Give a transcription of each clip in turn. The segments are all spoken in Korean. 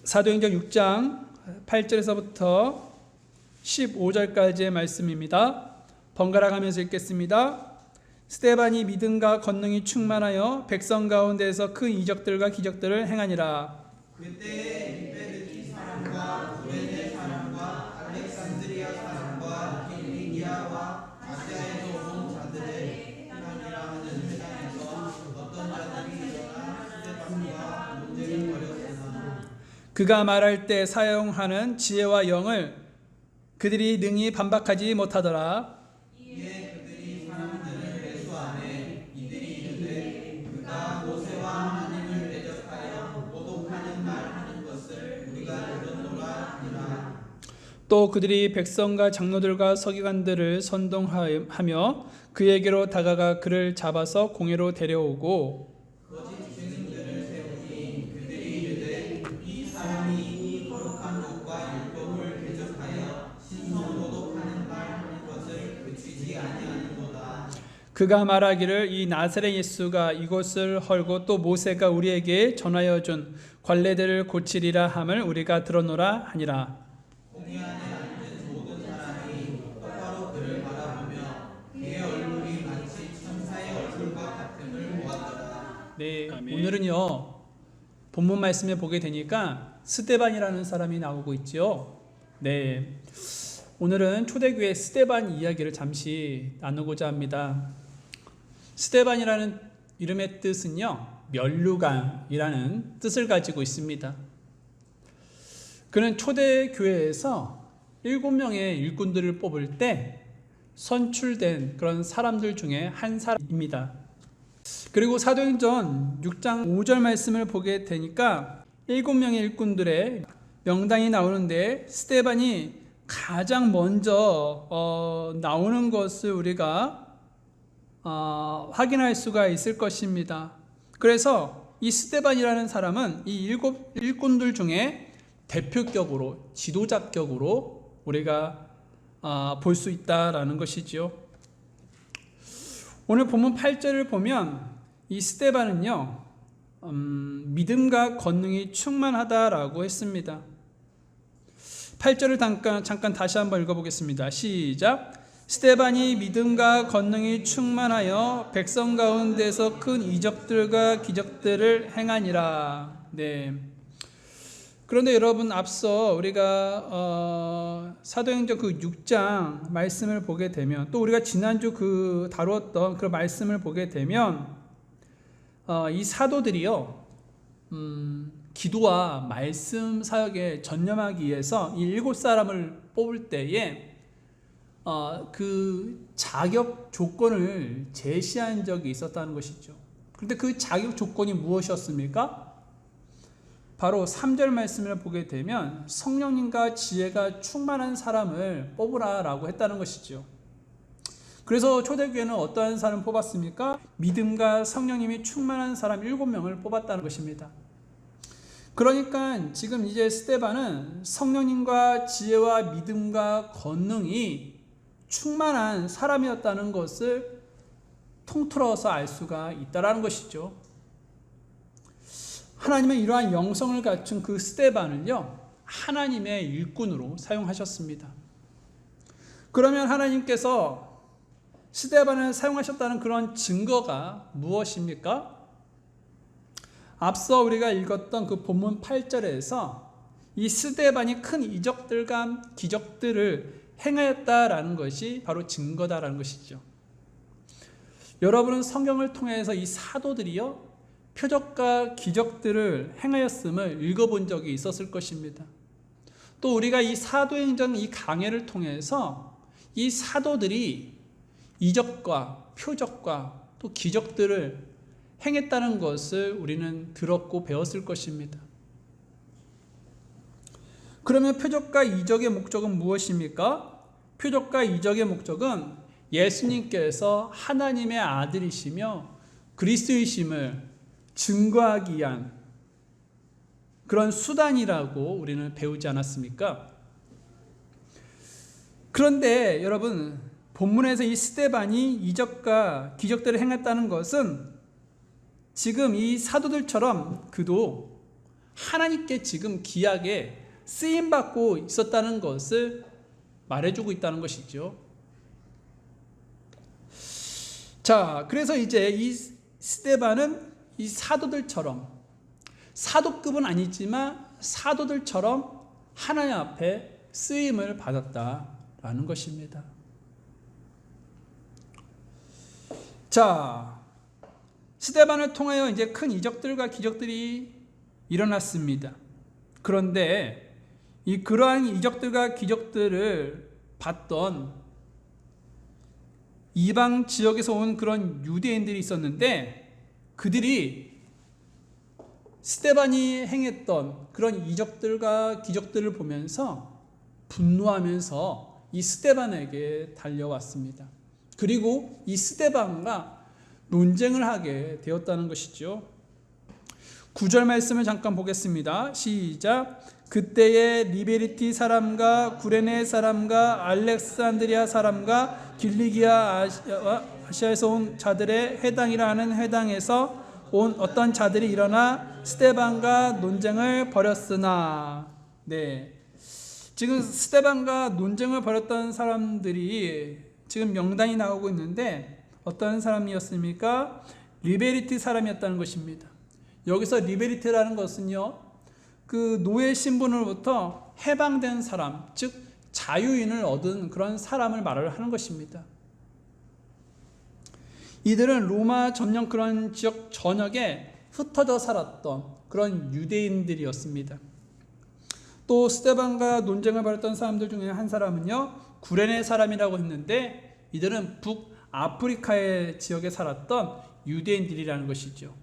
사도행전 6장 8절에서부터 15절까지의 말씀입니다. 번갈아 가면서 읽겠습니다. 스데반이 믿음과 권능이 충만하여 백성 가운데에서 큰 이적들과 기적들을 행하니라. 그때 리베르기 사람과 구레네 사람과 알렉산드리아 사람과 킬리기아와 아시아에서 온 자들의 피난이라 하는 회당에서 어떤 자들이 일어나 스데반과 논쟁을 벌였으나 그가 말할 때 사용하는 지혜와 영을 그들이 능히 반박하지 못하더라. 이에 그들이 사람들을 매수하매 이들이 이르되 그가 모세와 하나님을 대적하여 모독하는 말 하는 것을 우리가 들었노라 하니라. 또 그들이 백성과 장로들과 서기관들을 선동하며 그에게로 다가가 그를 잡아서 공회로 데려오고 거짓 증인들을 세우니 그들이 이르되 이 사람이 이 거룩한 법과 율법을 대적하여 신성 모독하는 말 하는 것을 그치지 아니하는도다. 그가 말하기를 이 나사렛 예수가 이곳을 헐고 또 모세가 우리에게 전하여 준 관례들을 고치리라 함을 우리가 들었노라 하니라. 공회 안에 앉은 모든 사람이 똑바로 그를 바라보며 그의 얼굴이 마치 천사의 얼굴과 같음을 보았더라. 네, 오늘은요 본문 말씀에 보게 되니까 스데반이라는 사람이 나오고 있죠. 네, 오늘은 초대교회 스데반 이야기를 잠시 나누고자 합니다. 스데반이라는 이름의 뜻은요 면류관이라는 뜻을 가지고 있습니다. 그는 초대교회에서 7명의 일꾼들을 뽑을 때 선출된 그런 사람들 중에 한 사람입니다. 그리고 사도행전 6장 5절 말씀을 보게 되니까 7명의 일꾼들의 명단이 나오는데 스데반이 가장 먼저 나오는 것을 우리가 확인할 수가 있을 것입니다. 그래서 이 스데반이라는 사람은 이 7 일꾼들 중에 대표격으로 지도자격으로 우리가 볼 수 있다라는 것이지요. 오늘 본문 8절을 보면 이 스데반은요 믿음과 권능이 충만하다라고 했습니다. 8절을 잠깐 다시 한번 읽어보겠습니다. 시작. 스데반이 믿음과 권능이 충만하여 백성 가운데서 큰 이적들과 기적들을 행하니라. 네. 그런데 여러분 앞서 우리가 사도행전 그 6장 말씀을 보게 되면 또 우리가 지난주 그 다루었던 그 말씀을 보게 되면 이 사도들이요 기도와 말씀 사역에 전념하기 위해서 이 7사람을 뽑을 때에 그 자격 조건을 제시한 적이 있었다는 것이죠. 그런데 그 자격 조건이 무엇이었습니까? 바로 3절 말씀을 보게 되면 성령님과 지혜가 충만한 사람을 뽑으라라고 했다는 것이죠. 그래서 초대교회는 어떠한 사람을 뽑았습니까? 믿음과 성령님이 충만한 사람 7명을 뽑았다는 것입니다. 그러니까 지금 이제 스데반은 성령님과 지혜와 믿음과 권능이 충만한 사람이었다는 것을 통틀어서 알 수가 있다는 것이죠. 하나님은 이러한 영성을 갖춘 그 스데반을요 하나님의 일꾼으로 사용하셨습니다. 그러면 하나님께서 스데반을 사용하셨다는 그런 증거가 무엇입니까? 앞서 우리가 읽었던 그 본문 8절에서 이 스데반이 큰 이적들과 기적들을 행하였다라는 것이 바로 증거다라는 것이죠. 여러분은 성경을 통해서 이 사도들이요 표적과 기적들을 행하였음을 읽어본 적이 있었을 것입니다. 또 우리가 이 사도행전 이 강해를 통해서 이 사도들이 이적과 표적과 또 기적들을 행했다는 것을 우리는 들었고 배웠을 것입니다. 그러면 표적과 이적의 목적은 무엇입니까? 표적과 이적의 목적은 예수님께서 하나님의 아들이시며 그리스도이심을 증거하기 위한 그런 수단이라고 우리는 배우지 않았습니까? 그런데 여러분 본문에서 이 스데반이 이적과 기적들을 행했다는 것은 지금 이 사도들처럼 그도 하나님께 지금 귀하게 쓰임받고 있었다는 것을 말해주고 있다는 것이죠. 자, 그래서 이제 이 스데반은 이 사도들처럼, 사도급은 아니지만 사도들처럼 하나님 앞에 쓰임을 받았다라는 것입니다. 자, 스데반을 통하여 이제 큰 이적들과 기적들이 일어났습니다. 그런데 그러한 이적들과 기적들을 봤던 이방 지역에서 온 그런 유대인들이 있었는데, 그들이 스데반이 행했던 그런 이적들과 기적들을 보면서 분노하면서 이 스데반에게 달려왔습니다. 그리고 이 스데반과 논쟁을 하게 되었다는 것이죠. 9절 말씀을 잠깐 보겠습니다. 시작. 그때에 리베리티 사람과 구레네 사람과 알렉산드리아 사람과 길리기아 아시아에서 온 자들의 회당이라 하는 회당에서 온 어떤 자들이 일어나 스데반과 논쟁을 벌였으나, 네, 지금 스데반과 논쟁을 벌였던 사람들이 지금 명단이 나오고 있는데 어떤 사람이었습니까? 리베리티 사람이었다는 것입니다. 여기서 리베리티라는 것은요, 그 노예 신분으로부터 해방된 사람, 즉 자유인을 얻은 그런 사람을 말을 하는 것입니다. 이들은 로마 점령 그런 지역 전역에 흩어져 살았던 그런 유대인들이었습니다. 또 스데반과 논쟁을 벌였던 사람들 중에 한 사람은요, 구레네 사람이라고 했는데, 이들은 북아프리카의 지역에 살았던 유대인들이라는 것이죠.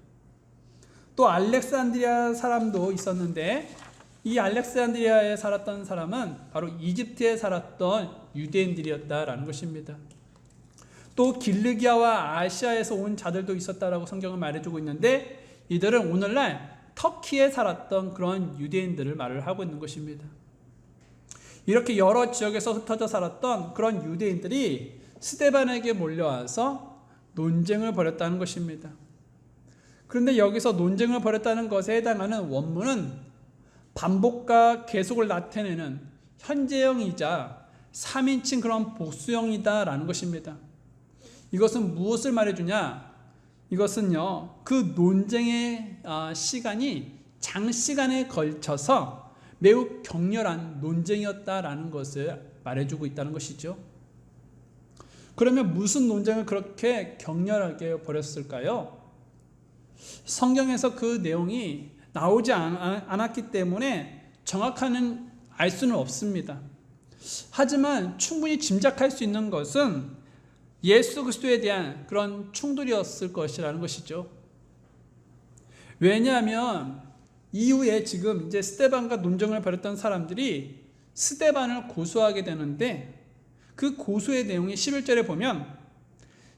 또 알렉산드리아 사람도 있었는데, 이 알렉산드리아에 살았던 사람은 바로 이집트에 살았던 유대인들이었다라는 것입니다. 또 길르기아와 아시아에서 온 자들도 있었다라고 성경은 말해주고 있는데, 이들은 오늘날 터키에 살았던 그런 유대인들을 말을 하고 있는 것입니다. 이렇게 여러 지역에서 흩어져 살았던 그런 유대인들이 스데반에게 몰려와서 논쟁을 벌였다는 것입니다. 그런데 여기서 논쟁을 벌였다는 것에 해당하는 원문은 반복과 계속을 나타내는 현재형이자 3인칭 그런 복수형이다라는 것입니다. 이것은 무엇을 말해주냐? 이것은요, 그 논쟁의 시간이 장시간에 걸쳐서 매우 격렬한 논쟁이었다라는 것을 말해주고 있다는 것이죠. 그러면 무슨 논쟁을 그렇게 격렬하게 벌였을까요? 성경에서 그 내용이 나오지 않았기 때문에 정확한 알 수는 없습니다. 하지만 충분히 짐작할 수 있는 것은 예수 그리스도에 대한 그런 충돌이었을 것이라는 것이죠. 왜냐하면 이후에 지금 이제 스데반과 논쟁을 벌였던 사람들이 스데반을 고소하게 되는데, 그 고소의 내용이 11절에 보면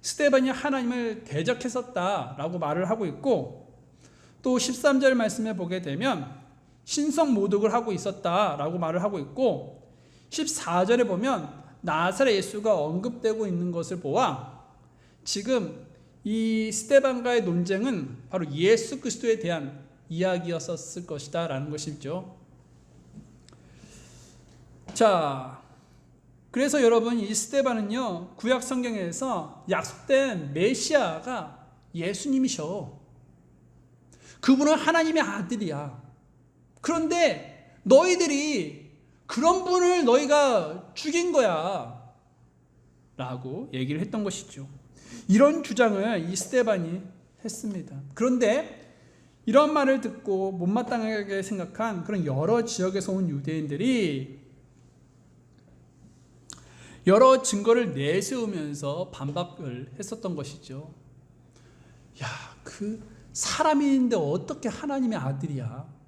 스데반이 하나님을 대적했었다라고 말을 하고 있고, 또 13절 말씀에 보게 되면 신성 모독을 하고 있었다라고 말을 하고 있고, 14절에 보면 나사렛 예수가 언급되고 있는 것을 보아 지금 이 스데반과의 논쟁은 바로 예수 그리스도에 대한 이야기였었을 것이다 라는 것이죠. 자, 그래서 여러분, 이 스데반은요, 구약 성경에서 약속된 메시아가 예수님이셔. 그분은 하나님의 아들이야. 그런데 너희들이 그런 분을 너희가 죽인 거야 라고 얘기를 했던 것이죠. 이런 주장을 이 스데반이 했습니다. 그런데 이런 말을 듣고 못마땅하게 생각한 그런 여러 지역에서 온 유대인들이 여러 증거를 내세우면서 반박을 했었던 것이죠. 야, 그 사람인데 어떻게 하나님의 아들이야?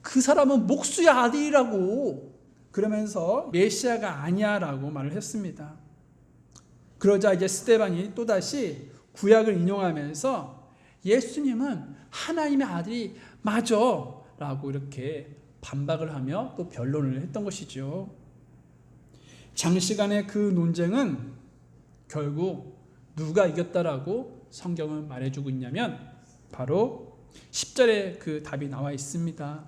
그 사람은 목수의 아들이라고, 그러면서 메시아가 아니야 라고 말을 했습니다. 그러자 이제 스데반이 또다시 구약을 인용하면서 예수님은 하나님의 아들이 맞아 라고 이렇게 반박을 하며 또 변론을 했던 것이죠. 장시간의 그 논쟁은 결국 누가 이겼다라고 성경은 말해주고 있냐면 바로 10절에 그 답이 나와 있습니다.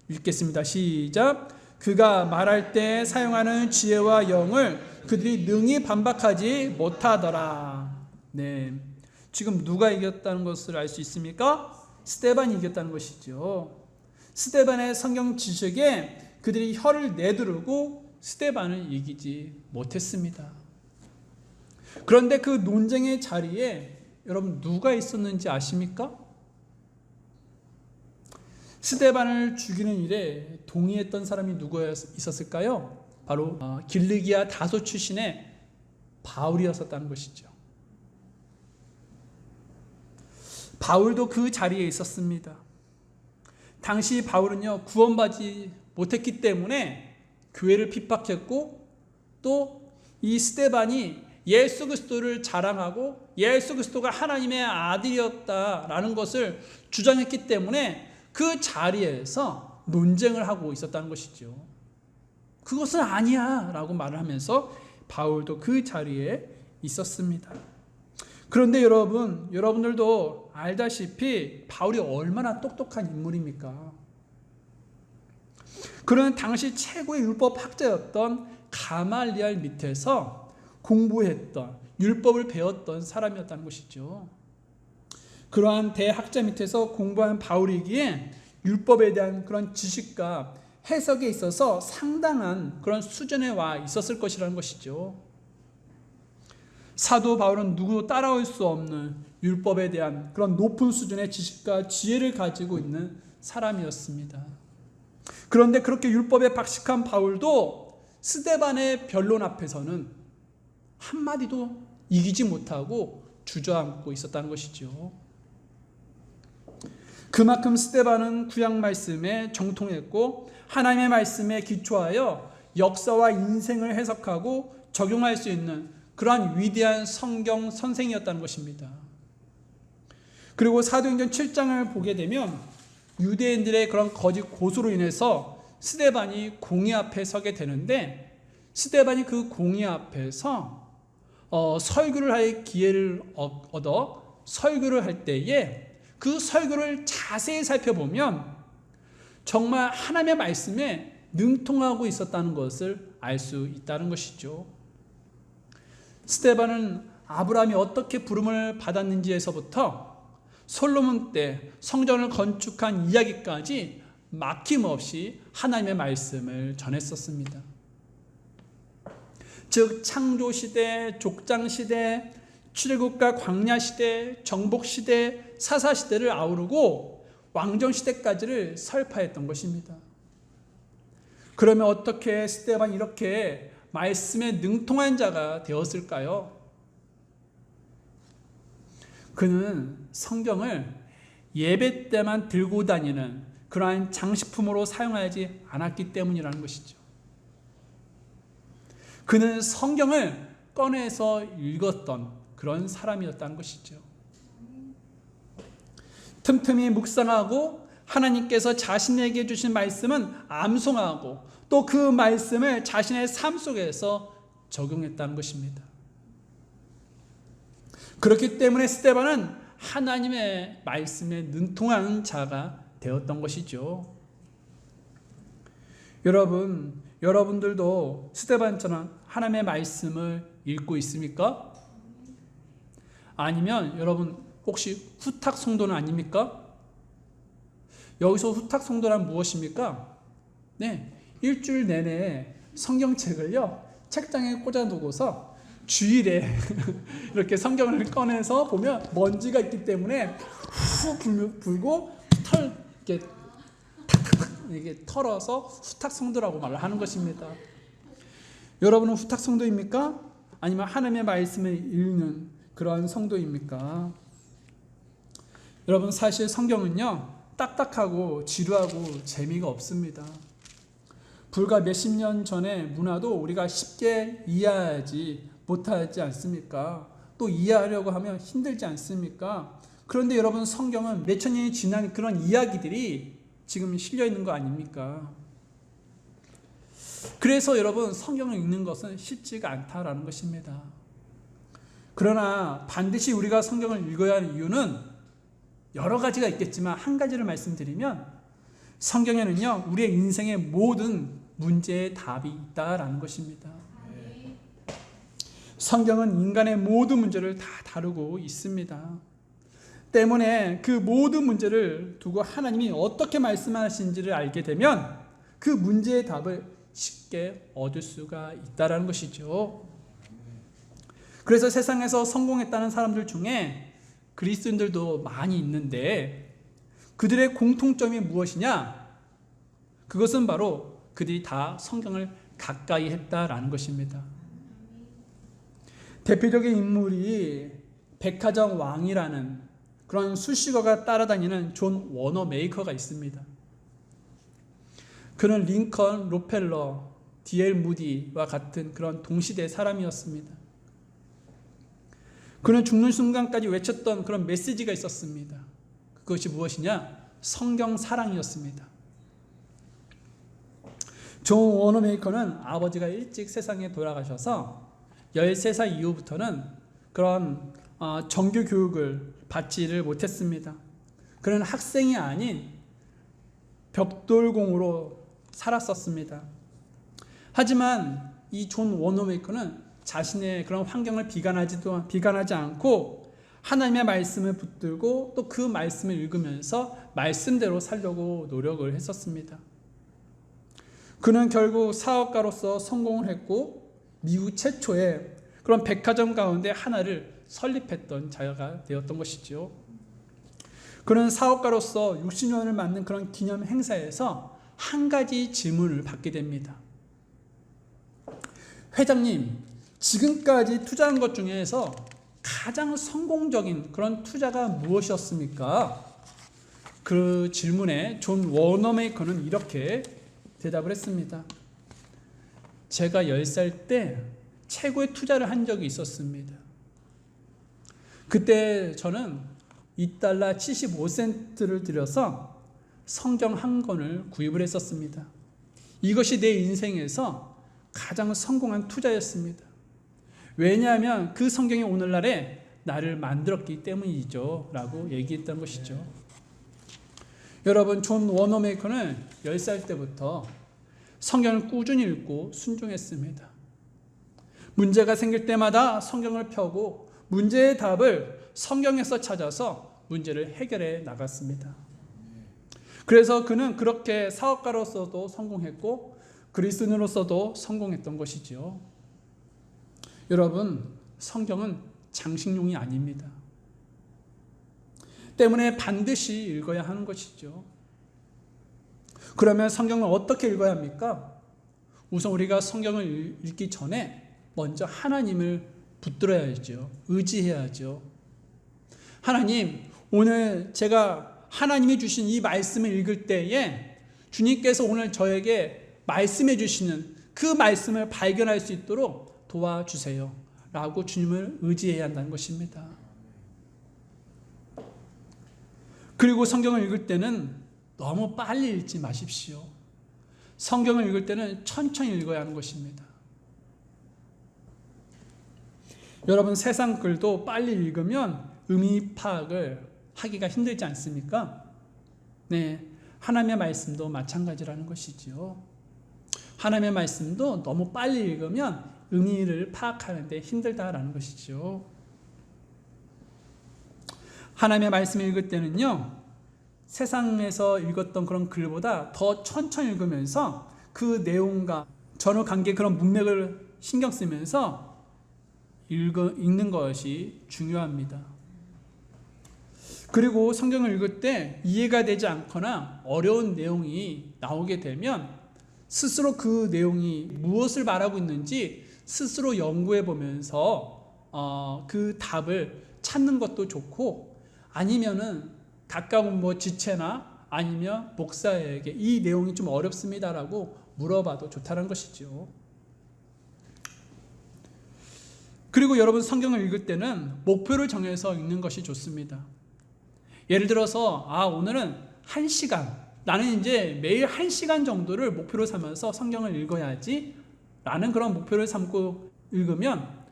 읽겠습니다. 시작. 그가 말할 때 사용하는 지혜와 영을 그들이 능히 반박하지 못하더라. 네, 지금 누가 이겼다는 것을 알 수 있습니까? 스데반이 이겼다는 것이죠. 스데반의 성경 지식에 그들이 혀를 내두르고 스데반을 이기지 못했습니다. 그런데 그 논쟁의 자리에 여러분 누가 있었는지 아십니까? 스데반을 죽이는 일에 동의했던 사람이 누가 있었을까요? 바로 길르기아 다소 출신의 바울이었었다는 것이죠. 바울도 그 자리에 있었습니다. 당시 바울은요, 구원받지 못했기 때문에 교회를 핍박했고, 또 이 스데반이 예수 그리스도를 자랑하고 예수 그리스도가 하나님의 아들이었다라는 것을 주장했기 때문에 그 자리에서 논쟁을 하고 있었다는 것이죠. 그것은 아니야 라고 말을 하면서 바울도 그 자리에 있었습니다. 그런데 여러분들도 알다시피 바울이 얼마나 똑똑한 인물입니까? 그는 당시 최고의 율법 학자였던 가말리엘 밑에서 공부했던, 율법을 배웠던 사람이었다는 것이죠. 그러한 대학자 밑에서 공부한 바울이기에 율법에 대한 그런 지식과 해석에 있어서 상당한 그런 수준에 와 있었을 것이라는 것이죠. 사도 바울은 누구도 따라올 수 없는 율법에 대한 그런 높은 수준의 지식과 지혜를 가지고 있는 사람이었습니다. 그런데 그렇게 율법에 박식한 바울도 스데반의 변론 앞에서는 한마디도 이기지 못하고 주저앉고 있었다는 것이죠. 그만큼 스데반은 구약 말씀에 정통했고 하나님의 말씀에 기초하여 역사와 인생을 해석하고 적용할 수 있는 그러한 위대한 성경 선생이었다는 것입니다. 그리고 사도행전 7장을 보게 되면 유대인들의 그런 거짓 고소로 인해서 스데반이 공의 앞에 서게 되는데, 스데반이 그 공의 앞에서 설교를 할 기회를 얻어 설교를 할 때에 그 설교를 자세히 살펴보면 정말 하나님의 말씀에 능통하고 있었다는 것을 알 수 있다는 것이죠. 스데반은 아브라함이 어떻게 부름을 받았는지에서부터 솔로몬 때 성전을 건축한 이야기까지 막힘없이 하나님의 말씀을 전했었습니다. 즉 창조시대, 족장시대, 출애굽과 광야시대, 정복시대, 사사시대를 아우르고 왕정시대까지를 설파했던 것입니다. 그러면 어떻게 스데반이 이렇게 말씀에 능통한 자가 되었을까요? 그는 성경을 예배 때만 들고 다니는 그러한 장식품으로 사용하지 않았기 때문이라는 것이죠. 그는 성경을 꺼내서 읽었던 그런 사람이었다는 것이죠. 틈틈이 묵상하고 하나님께서 자신에게 주신 말씀은 암송하고 또 그 말씀을 자신의 삶 속에서 적용했다는 것입니다. 그렇기 때문에 스데반은 하나님의 말씀에 능통하는 자가 되었던 것이죠. 여러분들도 스데반처럼 하나님의 말씀을 읽고 있습니까? 아니면 여러분 혹시 후탁 성도는 아닙니까? 여기서 후탁 성도란 무엇입니까? 네, 일주일 내내 성경책을요 책장에 꽂아두고서 주일에 이렇게 성경을 꺼내서 보면 먼지가 있기 때문에 후 불고 이렇게 탁탁탁 이게 털어서 후탁 성도라고 말을 하는 것입니다. 여러분은 후탁 성도입니까? 아니면 하나님의 말씀을 읽는 그러한 성도입니까? 여러분 사실 성경은요 딱딱하고 지루하고 재미가 없습니다. 불과 몇십 년 전의 문화도 우리가 쉽게 이해하지 못하지 않습니까? 또 이해하려고 하면 힘들지 않습니까? 그런데 여러분 성경은 몇천 년이 지난 그런 이야기들이 지금 실려 있는 거 아닙니까? 그래서 여러분 성경을 읽는 것은 쉽지가 않다라는 것입니다. 그러나 반드시 우리가 성경을 읽어야 하는 이유는 여러 가지가 있겠지만 한 가지를 말씀드리면 성경에는요, 우리의 인생의 모든 문제의 답이 있다라는 것입니다. 성경은 인간의 모든 문제를 다 다루고 있습니다. 때문에 그 모든 문제를 두고 하나님이 어떻게 말씀하시는지를 알게 되면 그 문제의 답을 쉽게 얻을 수가 있다는 것이죠. 그래서 세상에서 성공했다는 사람들 중에 그리스도인들도 많이 있는데 그들의 공통점이 무엇이냐? 그것은 바로 그들이 다 성경을 가까이 했다라는 것입니다. 대표적인 인물이 백화점 왕이라는 그런 수식어가 따라다니는 존 워너메이커가 있습니다. 그는 링컨, 록펠러, D.L. 무디와 같은 그런 동시대 사람이었습니다. 그는 죽는 순간까지 외쳤던 그런 메시지가 있었습니다. 그것이 무엇이냐? 성경 사랑이었습니다. 존 워너메이커는 아버지가 일찍 세상에 돌아가셔서 13살 이후부터는 그런 정규 교육을 받지를 못했습니다. 그는 학생이 아닌 벽돌공으로 살았었습니다. 하지만 이 존 워너메이커는 자신의 그런 환경을 비관하지 않고 하나님의 말씀을 붙들고 또 그 말씀을 읽으면서 말씀대로 살려고 노력을 했었습니다. 그는 결국 사업가로서 성공을 했고 미국 최초의 그런 백화점 가운데 하나를 설립했던 자가 되었던 것이죠. 그는 사업가로서 60년을 맞는 그런 기념 행사에서 한 가지 질문을 받게 됩니다. 회장님, 지금까지 투자한 것 중에서 가장 성공적인 그런 투자가 무엇이었습니까? 그 질문에 존 워너메이커는 이렇게 대답을 했습니다. 제가 10살 때 최고의 투자를 한 적이 있었습니다. 그때 저는 $2 75센트를 들여서 성경 한 권을 구입을 했었습니다. 이것이 내 인생에서 가장 성공한 투자였습니다. 왜냐하면 그 성경이 오늘날에 나를 만들었기 때문이죠 라고 얘기했던 것이죠. 여러분, 존 워너메이커는 10살 때부터 성경을 꾸준히 읽고 순종했습니다. 문제가 생길 때마다 성경을 펴고 문제의 답을 성경에서 찾아서 문제를 해결해 나갔습니다. 그래서 그는 그렇게 사업가로서도 성공했고 그리스도인으로서도 성공했던 것이죠. 여러분, 성경은 장식용이 아닙니다. 때문에 반드시 읽어야 하는 것이죠. 그러면 성경을 어떻게 읽어야 합니까? 우선 우리가 성경을 읽기 전에 먼저 하나님을 붙들어야죠. 의지해야죠. 하나님, 오늘 제가 하나님이 주신 이 말씀을 읽을 때에 주님께서 오늘 저에게 말씀해 주시는 그 말씀을 발견할 수 있도록 도와주세요 라고 주님을 의지해야 한다는 것입니다. 그리고 성경을 읽을 때는 너무 빨리 읽지 마십시오. 성경을 읽을 때는 천천히 읽어야 하는 것입니다. 여러분, 세상 글도 빨리 읽으면 의미 파악을 하기가 힘들지 않습니까? 네, 하나님의 말씀도 마찬가지라는 것이지요. 하나님의 말씀도 너무 빨리 읽으면 의미를 파악하는데 힘들다라는 것이죠. 하나님의 말씀을 읽을 때는요, 세상에서 읽었던 그런 글보다 더 천천히 읽으면서 그 내용과 전후 관계 그런 문맥을 신경 쓰면서 읽는 것이 중요합니다. 그리고 성경을 읽을 때 이해가 되지 않거나 어려운 내용이 나오게 되면 스스로 그 내용이 무엇을 말하고 있는지 스스로 연구해 보면서 그 답을 찾는 것도 좋고, 아니면은 가까운 지체나 아니면 목사에게 이 내용이 좀 어렵습니다라고 물어봐도 좋다는 것이죠. 그리고 여러분, 성경을 읽을 때는 목표를 정해서 읽는 것이 좋습니다. 예를 들어서 오늘은 1시간, 나는 이제 매일 1시간 정도를 목표로 삼아서 성경을 읽어야지 라는 그런 목표를 삼고 읽으면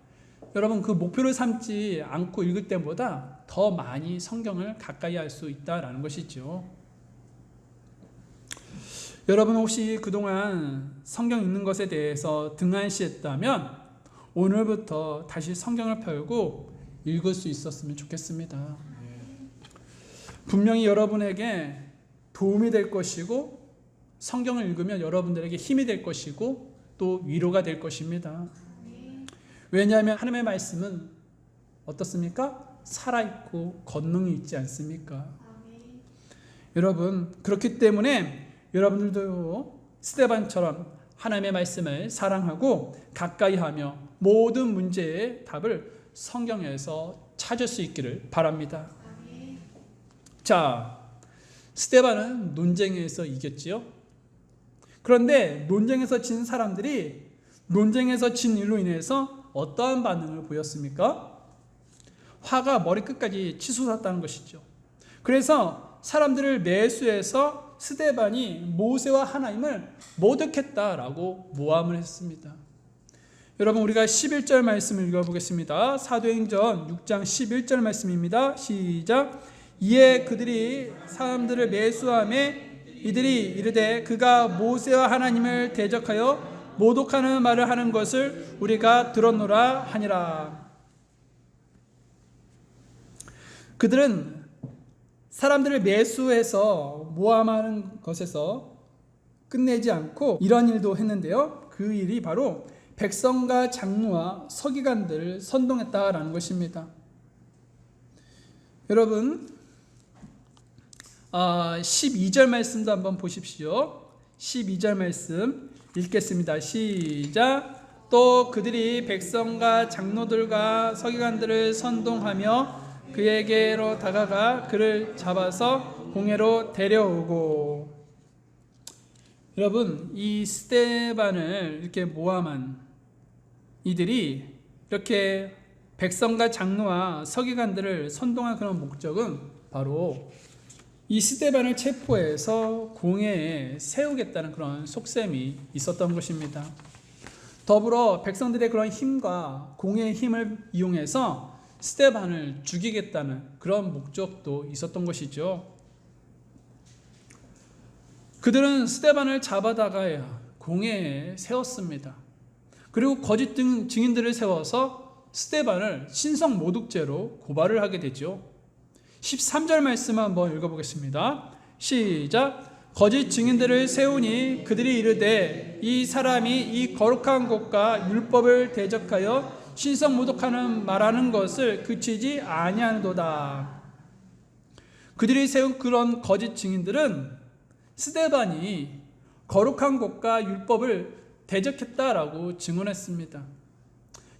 여러분, 그 목표를 삼지 않고 읽을 때보다 더 많이 성경을 가까이 할 수 있다라는 것이죠. 여러분 혹시 그동안 성경 읽는 것에 대해서 등한시했다면 오늘부터 다시 성경을 펴고 읽을 수 있었으면 좋겠습니다. 분명히 여러분에게 도움이 될 것이고 성경을 읽으면 여러분들에게 힘이 될 것이고 또 위로가 될 것입니다. 왜냐하면 하나님의 말씀은 어떻습니까? 살아있고 권능이 있지 않습니까? 여러분 그렇기 때문에 여러분들도 스데반처럼 하나님의 말씀을 사랑하고 가까이 하며 모든 문제의 답을 성경에서 찾을 수 있기를 바랍니다. 자, 스데반은 논쟁에서 이겼지요. 그런데 논쟁에서 진 사람들이 논쟁에서 진 일로 인해서 어떠한 반응을 보였습니까? 화가 머리끝까지 치솟았다는 것이죠. 그래서 사람들을 매수해서 스데반이 모세와 하나님을 모독했다라고 모함을 했습니다. 여러분 우리가 11절 말씀을 읽어보겠습니다. 사도행전 6장 11절 말씀입니다. 시작. 이에 그들이 사람들을 매수함에 이들이 이르되 그가 모세와 하나님을 대적하여 모독하는 말을 하는 것을 우리가 들었노라 하니라. 그들은 사람들을 매수해서 모함하는 것에서 끝내지 않고 이런 일도 했는데요. 그 일이 바로 백성과 장로와 서기관들을 선동했다라는 것입니다. 여러분 12절 말씀도 한번 보십시오. 12절 말씀 읽겠습니다. 시작. 또 그들이 백성과 장로들과 서기관들을 선동하며 그에게로 다가가 그를 잡아서 공회로 데려오고. 여러분 이 스데반을 이렇게 모함한 이들이 이렇게 백성과 장로와 서기관들을 선동한 그런 목적은 바로 이 스데반을 체포해서 공회에 세우겠다는 그런 속셈이 있었던 것입니다. 더불어 백성들의 그런 힘과 공회의 힘을 이용해서 스데반을 죽이겠다는 그런 목적도 있었던 것이죠. 그들은 스데반을 잡아다가 공회에 세웠습니다. 그리고 거짓 증인들을 세워서 스데반을 신성 모독죄로 고발을 하게 되죠. 13절 말씀 한번 읽어보겠습니다. 시작. 거짓 증인들을 세우니 그들이 이르되 이 사람이 이 거룩한 곳과 율법을 대적하여 신성 모독하는 말하는 것을 그치지 아니하는도다. 그들이 세운 그런 거짓 증인들은 스데반이 거룩한 곳과 율법을 대적했다라고 증언했습니다.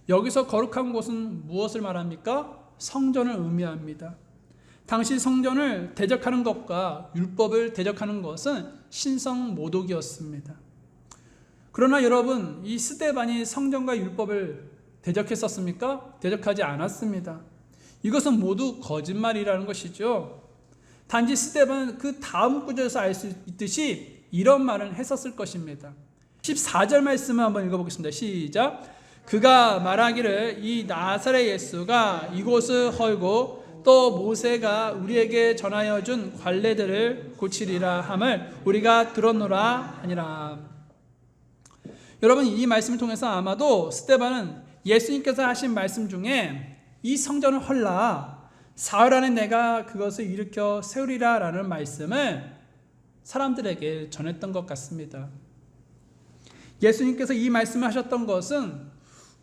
여기서 거룩한 곳은 무엇을 말합니까? 성전을 의미합니다. 당시 성전을 대적하는 것과 율법을 대적하는 것은 신성 모독이었습니다. 그러나 여러분 이 스데반이 성전과 율법을 대적했었습니까? 대적하지 않았습니다. 이것은 모두 거짓말이라는 것이죠. 단지 스데반은 그 다음 구절에서 알 수 있듯이 이런 말을 했었을 것입니다. 14절 말씀을 한번 읽어보겠습니다. 시작. 그가 말하기를 이 나사렛 예수가 이곳을 헐고 또 모세가 우리에게 전하여 준 관례들을 고치리라 함을 우리가 들었노라 하니라. 여러분 이 말씀을 통해서 아마도 스데반은 예수님께서 하신 말씀 중에 이 성전을 헐라 사흘 안에 내가 그것을 일으켜 세우리라 라는 말씀을 사람들에게 전했던 것 같습니다. 예수님께서 이 말씀을 하셨던 것은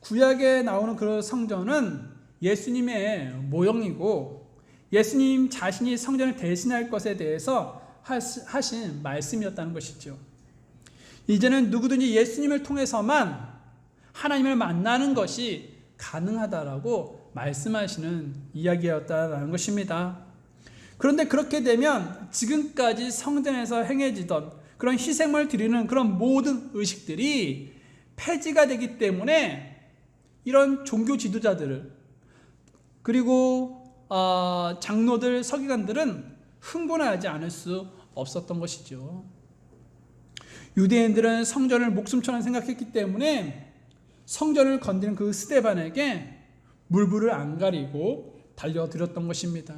구약에 나오는 그 성전은 예수님의 모형이고 예수님 자신이 성전을 대신할 것에 대해서 하신 말씀이었다는 것이죠. 이제는 누구든지 예수님을 통해서만 하나님을 만나는 것이 가능하다라고 말씀하시는 이야기였다라는 것입니다. 그런데 그렇게 되면 지금까지 성전에서 행해지던 그런 희생을 드리는 그런 모든 의식들이 폐지가 되기 때문에 이런 종교 지도자들을 그리고 장로들, 서기관들은 흥분하지 않을 수 없었던 것이죠. 유대인들은 성전을 목숨처럼 생각했기 때문에 성전을 건드린 그 스데반에게 물불을 안 가리고 달려들었던 것입니다.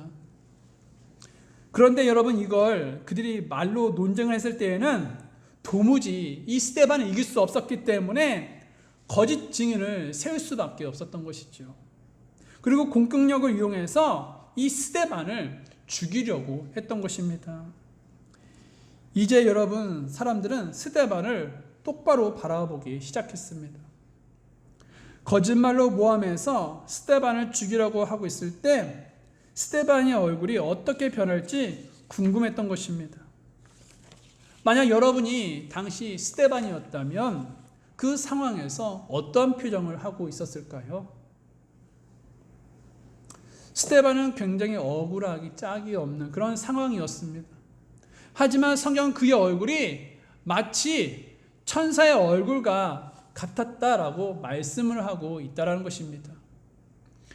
그런데 여러분, 이걸 그들이 말로 논쟁을 했을 때에는 도무지 이 스데반을 이길 수 없었기 때문에 거짓 증인을 세울 수밖에 없었던 것이죠. 그리고 공격력을 이용해서 이 스데반을 죽이려고 했던 것입니다. 이제 여러분, 사람들은 스데반을 똑바로 바라보기 시작했습니다. 거짓말로 모함해서 스데반을 죽이려고 하고 있을 때 스데반의 얼굴이 어떻게 변할지 궁금했던 것입니다. 만약 여러분이 당시 스데반이었다면 그 상황에서 어떤 표정을 하고 있었을까요? 스데반은 굉장히 억울하기 짝이 없는 그런 상황이었습니다. 하지만 성경은 그의 얼굴이 마치 천사의 얼굴과 같았다라고 말씀을 하고 있다는 것입니다.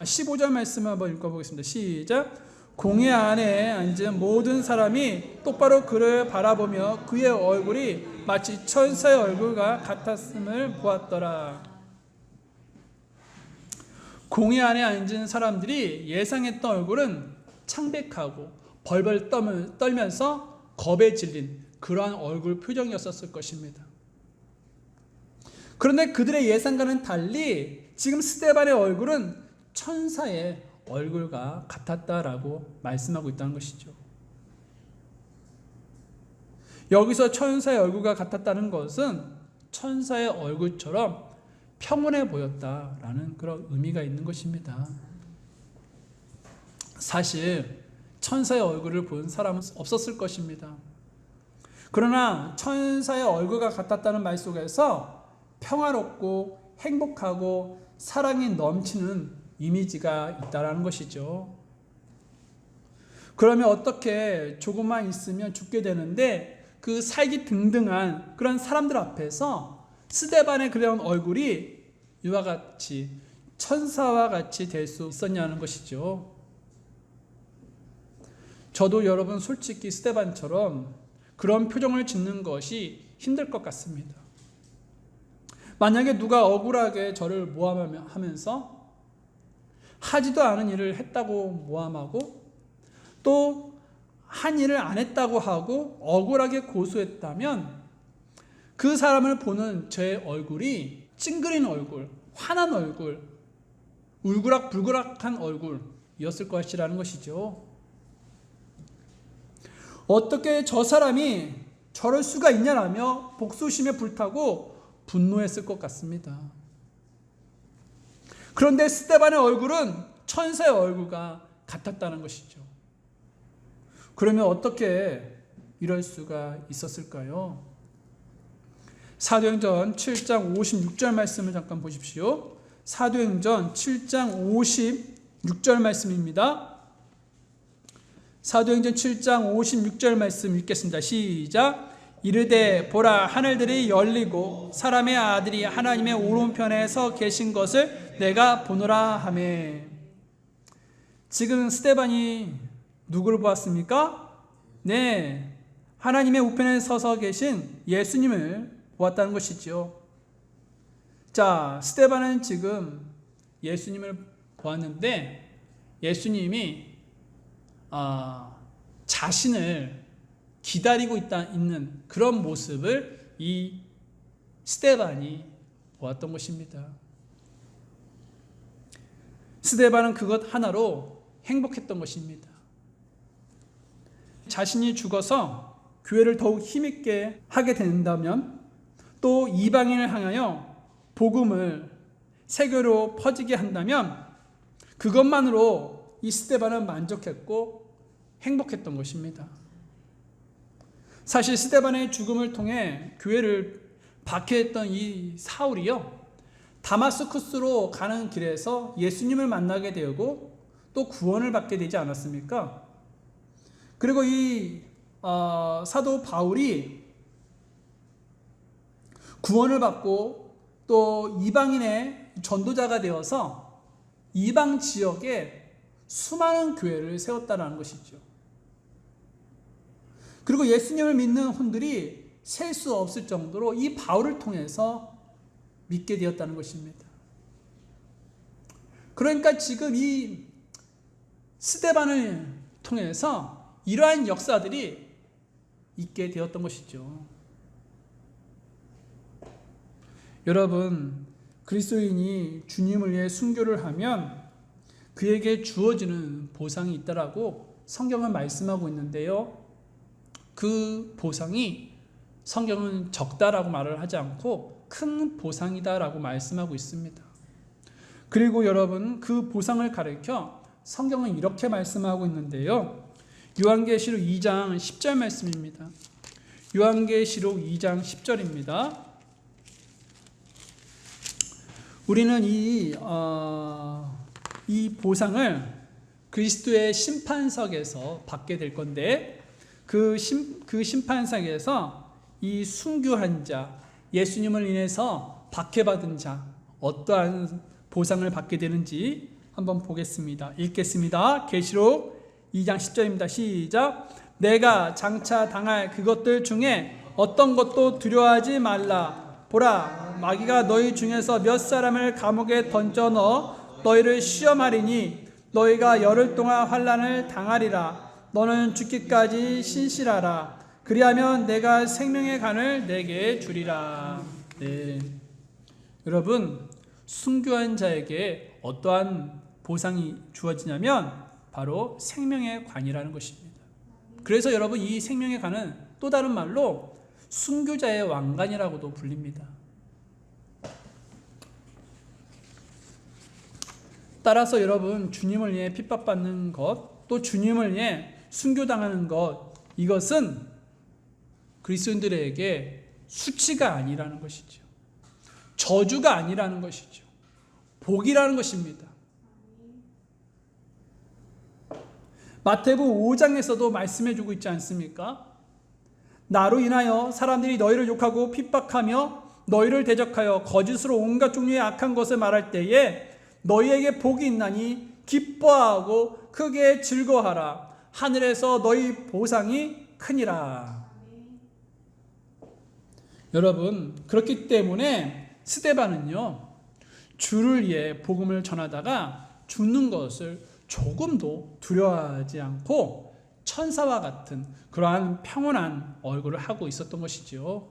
15절 말씀을 한번 읽어보겠습니다. 시작. 공회 안에 앉은 모든 사람이 똑바로 그를 바라보며 그의 얼굴이 마치 천사의 얼굴과 같았음을 보았더라. 공회 안에 앉은 사람들이 예상했던 얼굴은 창백하고 벌벌 떨면서 겁에 질린 그러한 얼굴 표정이었을 것입니다. 그런데 그들의 예상과는 달리 지금 스데반의 얼굴은 천사의 얼굴과 같았다라고 말씀하고 있다는 것이죠. 여기서 천사의 얼굴과 같았다는 것은 천사의 얼굴처럼 평온해 보였다라는 그런 의미가 있는 것입니다. 사실 천사의 얼굴을 본 사람은 없었을 것입니다. 그러나 천사의 얼굴과 같았다는 말 속에서 평화롭고 행복하고 사랑이 넘치는 이미지가 있다라는 것이죠. 그러면 어떻게 조금만 있으면 죽게 되는데 그 살기 등등한 그런 사람들 앞에서 스데반의 그런 얼굴이 이와 같이 천사와 같이 될 수 있었냐는 것이죠. 저도 여러분 솔직히 스데반처럼 그런 표정을 짓는 것이 힘들 것 같습니다. 만약에 누가 억울하게 저를 모함하면서 하지도 않은 일을 했다고 모함하고 또 한 일을 안 했다고 하고 억울하게 고소했다면 그 사람을 보는 제 얼굴이 찡그린 얼굴, 화난 얼굴, 울그락불그락한 얼굴이었을 것이라는 것이죠. 어떻게 저 사람이 저럴 수가 있냐라며 복수심에 불타고 분노했을 것 같습니다. 그런데 스데반의 얼굴은 천사의 얼굴과 같았다는 것이죠. 그러면 어떻게 이럴 수가 있었을까요? 사도행전 7장 56절 말씀을 잠깐 보십시오. 사도행전 7장 56절 말씀입니다. 사도행전 7장 56절 말씀 읽겠습니다. 시작. 이르되 보라 하늘들이 열리고 사람의 아들이 하나님의 오른편에 서 계신 것을 내가 보노라 하매. 지금 스데반이 누구를 보았습니까? 네, 하나님의 우편에 서서 계신 예수님을 보았다는 것이죠. 자, 스데반은 지금 예수님을 보았는데 예수님이 자신을 기다리고 있는 그런 모습을 이 스데반이 보았던 것입니다. 스데반은 그것 하나로 행복했던 것입니다. 자신이 죽어서 교회를 더욱 힘있게 하게 된다면 또 이방인을 향하여 복음을 세계로 퍼지게 한다면 그것만으로 이 스데반은 만족했고 행복했던 것입니다. 사실 스데반의 죽음을 통해 교회를 박해했던 이 사울이요, 다마스쿠스로 가는 길에서 예수님을 만나게 되고 또 구원을 받게 되지 않았습니까? 그리고 이 사도 바울이 구원을 받고 또 이방인의 전도자가 되어서 이방 지역에 수많은 교회를 세웠다는 것이죠. 그리고 예수님을 믿는 혼들이 셀 수 없을 정도로 이 바울을 통해서 믿게 되었다는 것입니다. 그러니까 지금 이 스데반을 통해서 이러한 역사들이 있게 되었던 것이죠. 여러분, 그리스도인이 주님을 위해 순교를 하면 그에게 주어지는 보상이 있다라고 성경은 말씀하고 있는데요. 그 보상이 성경은 적다라고 말을 하지 않고 큰 보상이다라고 말씀하고 있습니다. 그리고 여러분, 그 보상을 가리켜 성경은 이렇게 말씀하고 있는데요. 요한계시록 2장 10절 말씀입니다. 요한계시록 2장 10절입니다. 우리는 이 보상을 그리스도의 심판석에서 받게 될 건데 그 심판석에서 이 순교한 자, 예수님을 인해서 박해받은 자 어떠한 보상을 받게 되는지 한번 보겠습니다. 읽겠습니다. 계시록 2장 10절입니다. 시작. 내가 장차 당할 그것들 중에 어떤 것도 두려워하지 말라. 보라, 마귀가 너희 중에서 몇 사람을 감옥에 던져 넣어 너희를 시험하리니 너희가 열흘 동안 환난을 당하리라. 너는 죽기까지 신실하라. 그리하면 내가 생명의 간을 내게 주리라. 네. 여러분, 순교한 자에게 어떠한 보상이 주어지냐면 바로 생명의 관이라는 것입니다. 그래서 여러분, 이 생명의 관은 또 다른 말로 순교자의 왕관이라고도 불립니다. 따라서 여러분, 주님을 위해 핍박받는 것, 또 주님을 위해 순교당하는 것, 이것은 그리스도인들에게 수치가 아니라는 것이죠. 저주가 아니라는 것이죠. 복이라는 것입니다. 마태복음 5장에서도 말씀해주고 있지 않습니까? 나로 인하여 사람들이 너희를 욕하고 핍박하며 너희를 대적하여 거짓으로 온갖 종류의 악한 것을 말할 때에 너희에게 복이 있나니 기뻐하고 크게 즐거워하라. 하늘에서 너희 보상이 크니라. 여러분, 그렇기 때문에 스데반은요, 주를 위해 복음을 전하다가 죽는 것을 조금도 두려워하지 않고 천사와 같은 그러한 평온한 얼굴을 하고 있었던 것이죠.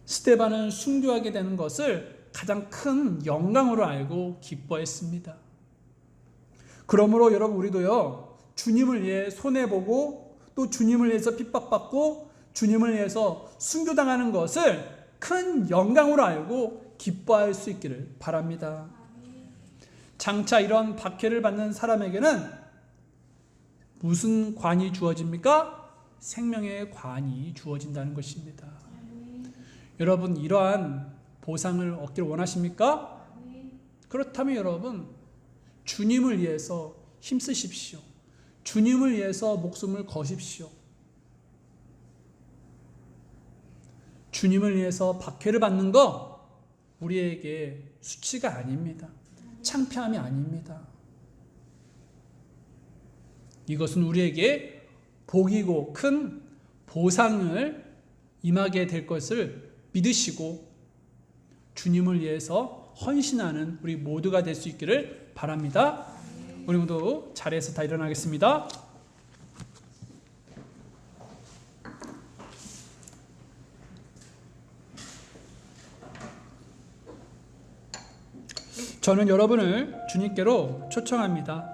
스데반은 순교하게 되는 것을 가장 큰 영광으로 알고 기뻐했습니다. 그러므로 여러분, 우리도요, 주님을 위해 손해보고 또 주님을 위해서 핍박받고 주님을 위해서 순교당하는 것을 큰 영광으로 알고 기뻐할 수 있기를 바랍니다. 장차 이런 박해를 받는 사람에게는 무슨 관이 주어집니까? 생명의 관이 주어진다는 것입니다. 여러분, 이러한 보상을 얻기를 원하십니까? 그렇다면 여러분, 주님을 위해서 힘쓰십시오. 주님을 위해서 목숨을 거십시오. 주님을 위해서 박해를 받는 거 우리에게 수치가 아닙니다. 창피함이 아닙니다. 이것은 우리에게 복이고 큰 보상을 임하게 될 것을 믿으시고 주님을 위해서 헌신하는 우리 모두가 될 수 있기를 바랍니다. 우리 모두 자리에서 다 일어나겠습니다. 저는 여러분을 주님께로 초청합니다.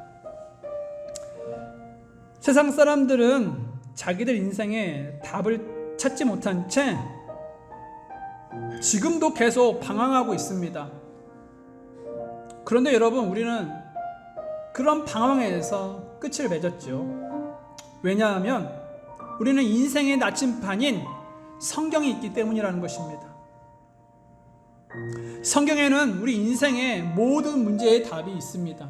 세상 사람들은 자기들 인생에 답을 찾지 못한 채 지금도 계속 방황하고 있습니다. 그런데 여러분, 우리는 그런 방황에서 끝을 맺었죠. 왜냐하면 우리는 인생의 나침판인 성경이 있기 때문이라는 것입니다. 성경에는 우리 인생의 모든 문제의 답이 있습니다.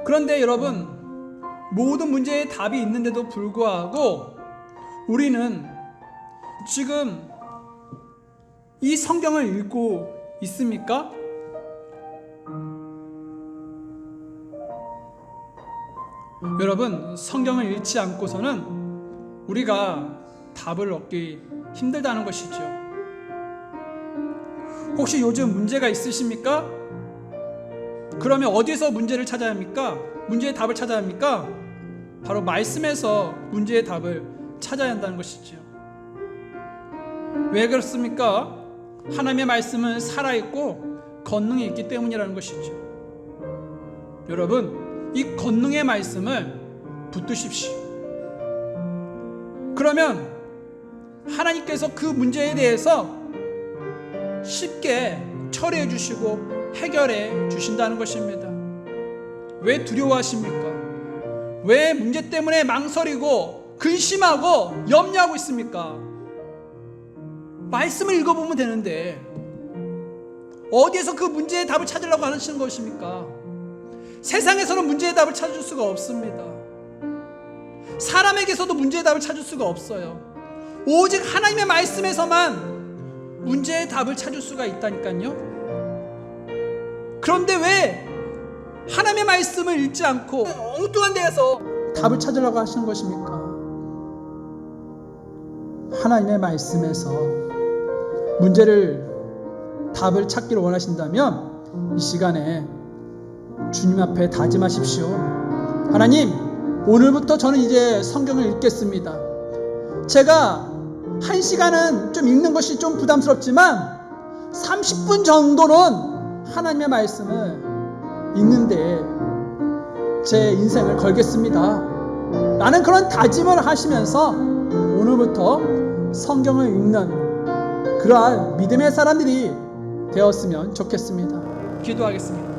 그런데 여러분, 모든 문제의 답이 있는데도 불구하고 우리는 지금 이 성경을 읽고 있습니까? 여러분, 성경을 읽지 않고서는 우리가 답을 얻기 힘들다는 것이죠. 혹시 요즘 문제가 있으십니까? 그러면 어디에서 문제를 찾아야 합니까? 문제의 답을 찾아야 합니까? 바로 말씀에서 문제의 답을 찾아야 한다는 것이지요. 왜 그렇습니까? 하나님의 말씀은 살아있고 권능이 있기 때문이라는 것이죠. 여러분, 이 권능의 말씀을 붙드십시오. 그러면 하나님께서 그 문제에 대해서 쉽게 처리해 주시고 해결해 주신다는 것입니다. 왜 두려워하십니까? 왜 문제 때문에 망설이고 근심하고 염려하고 있습니까? 말씀을 읽어보면 되는데 어디에서 그 문제의 답을 찾으려고 하시는 것입니까? 세상에서는 문제의 답을 찾을 수가 없습니다. 사람에게서도 문제의 답을 찾을 수가 없어요. 오직 하나님의 말씀에서만 문제의 답을 찾을 수가 있다니까요. 그런데 왜 하나님의 말씀을 읽지 않고 엉뚱한 데에서 답을 찾으려고 하시는 것입니까? 하나님의 말씀에서 문제를 답을 찾기를 원하신다면 이 시간에 주님 앞에 다짐하십시오. 하나님, 오늘부터 저는 이제 성경을 읽겠습니다. 제가 1시간은 좀 읽는 것이 좀 부담스럽지만 30분 정도는 하나님의 말씀을 읽는데 제 인생을 걸겠습니다. 라는 그런 다짐을 하시면서 오늘부터 성경을 읽는 그러한 믿음의 사람들이 되었으면 좋겠습니다. 기도하겠습니다.